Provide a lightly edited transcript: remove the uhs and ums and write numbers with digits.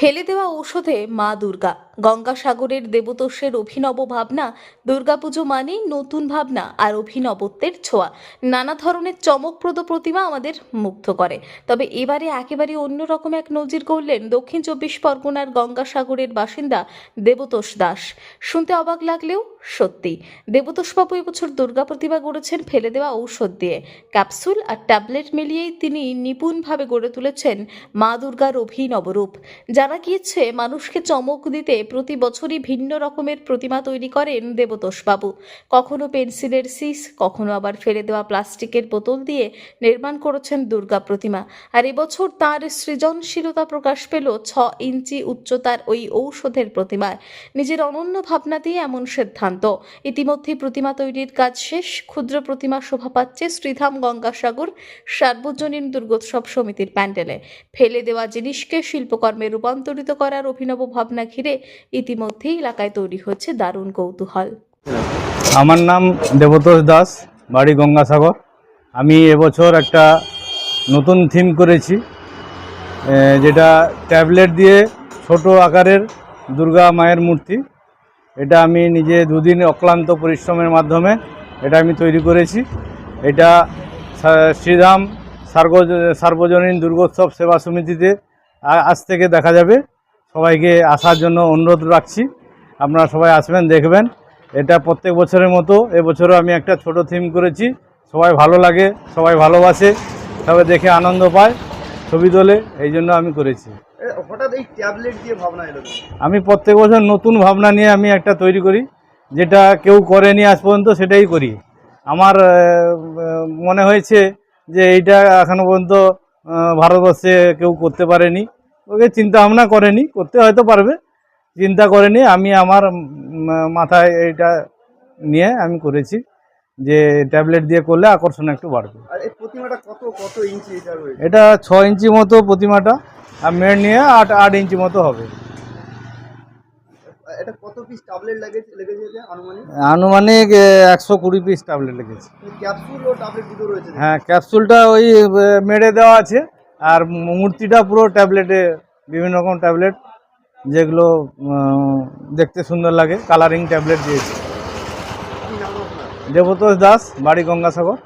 ফেলে দেওয়া ঔষধে মা দুর্গা। গঙ্গাসাগরের দেবতোষের অভিনব ভাবনা। দুর্গাপুজো মানেই নতুন ভাবনা আর অভিনবত্বের ছোঁয়া। নানা ধরনের চমকপ্রদ প্রতিমা আমাদের মুগ্ধ করে। তবে এবারে একেবারে অন্যরকম এক নজির গড়লেন দক্ষিণ ২৪ পরগনার গঙ্গাসাগরের বাসিন্দা দেবতোষ দাস। শুনতে অবাক লাগলেও সত্যি, দেবতোষবাবু এবছর দুর্গা প্রতিমা গড়েছেন ফেলে দেওয়া ঔষধ দিয়ে। ক্যাপসুল আর ট্যাবলেট মিলিয়েই তিনি নিপুণভাবে গড়ে তুলেছেন মা দুর্গার অভিনব রূপ। জানা গিয়েছে, মানুষকে চমক দিতে প্রতি বছরই ভিন্ন রকমের প্রতিমা তৈরি করেন দেবতোষবাবু। কখনো পেন্সিলের সিস, কখনো আবার ফেলে দেওয়া প্লাস্টিকের বোতল দিয়ে নির্মাণ করেছেন দুর্গা প্রতিমা। আর এবছর তার সৃজনশীলতা প্রকাশ পেল ৬ ইঞ্চি উচ্চতার ওই ঔষধের প্রতিমায়। নিজের অনন্য ভাবনাতেই এমন সিদ্ধান্ত। ইতিমধ্যে প্রতিমা তৈরির কাজ শেষ। ক্ষুদ্র প্রতিমা শোভা পাচ্ছে শ্রীধাম গঙ্গাসাগর সার্বজনীন দুর্গোৎসব সমিতির প্যান্ডেলে। ফেলে দেওয়া জিনিসকে শিল্পকর্মে রূপান্তরিত করার অভিনব ভাবনা ঘিরে ইতিমধ্যেই এলাকায় তৈরি হচ্ছে দারুণ কৌতূহল। আমার নাম দেবতোষ দাস, বাড়ি গঙ্গাসাগর। আমি এবছর একটা নতুন থিম করেছি, যেটা ট্যাবলেট দিয়ে ছোট আকারের দুর্গা মায়ের মূর্তি। এটা আমি নিজে দুদিন অক্লান্ত পরিশ্রমের মাধ্যমে এটা আমি তৈরি করেছি। এটা শ্রীধাম সার্বজনীন দুর্গোৎসব সেবা সমিতিতে আজ থেকে দেখা যাবে। সবাইকে আসার জন্য অনুরোধ রাখছি, আপনারা সবাই আসবেন, দেখবেন। এটা প্রত্যেক বছরের মতো এবছরও আমি একটা ছোট থিম করেছি। সবাই ভালো লাগে, সবাই ভালোবাসে, সবাই দেখে আনন্দ পায়, ছবি তোলে, এই জন্য আমি করেছি। হঠাৎ এই ট্যাবলেট দিয়ে ভাবনা এলো? আমি প্রত্যেক বছর নতুন ভাবনা নিয়ে আমি একটা তৈরি করি, যেটা কেউ করেনি আজ পর্যন্ত, সেটাই করি। আমার মনে হয়েছে যে এইটা এখনো পর্যন্ত ভারতবর্ষে কেউ করতে পারেনি। ওকে চিন্তা ভাবনা করেনি, করতে হয়তো পারবে, চিন্তা করেনি। আমি আমার মাথায় এইটা নিয়ে আমি করেছি যে ট্যাবলেট দিয়ে করলে আকর্ষণ একটু বাড়বে। আর এই প্রতিমাটা কত ইঞ্চি এটা রয়েছে? এটা ৬ ইঞ্চি মতো প্রতিমাটা, আর মেয়ের নিয়ে ৮ ইঞ্চি মতো হবে। এটা কত পিস ট্যাবলেট লেগেছে আনুমানিক? আনুমানিক ১২০ পিস ট্যাবলেট লেগেছে। ক্যাপসুল ও ট্যাবলেট দুটো রয়েছে? হ্যাঁ, ক্যাপসুলটা ওই মেরে দেওয়া আছে, আর মূর্তিটা পুরো ট্যাবলেটে, বিভিন্ন রকম ট্যাবলেট, যেগুলো দেখতে সুন্দর লাগে, কালারিং ট্যাবলেট দিয়েছে। কি নাম আপনার? দেবতোষ দাস, বাড়ি গঙ্গাসাগর।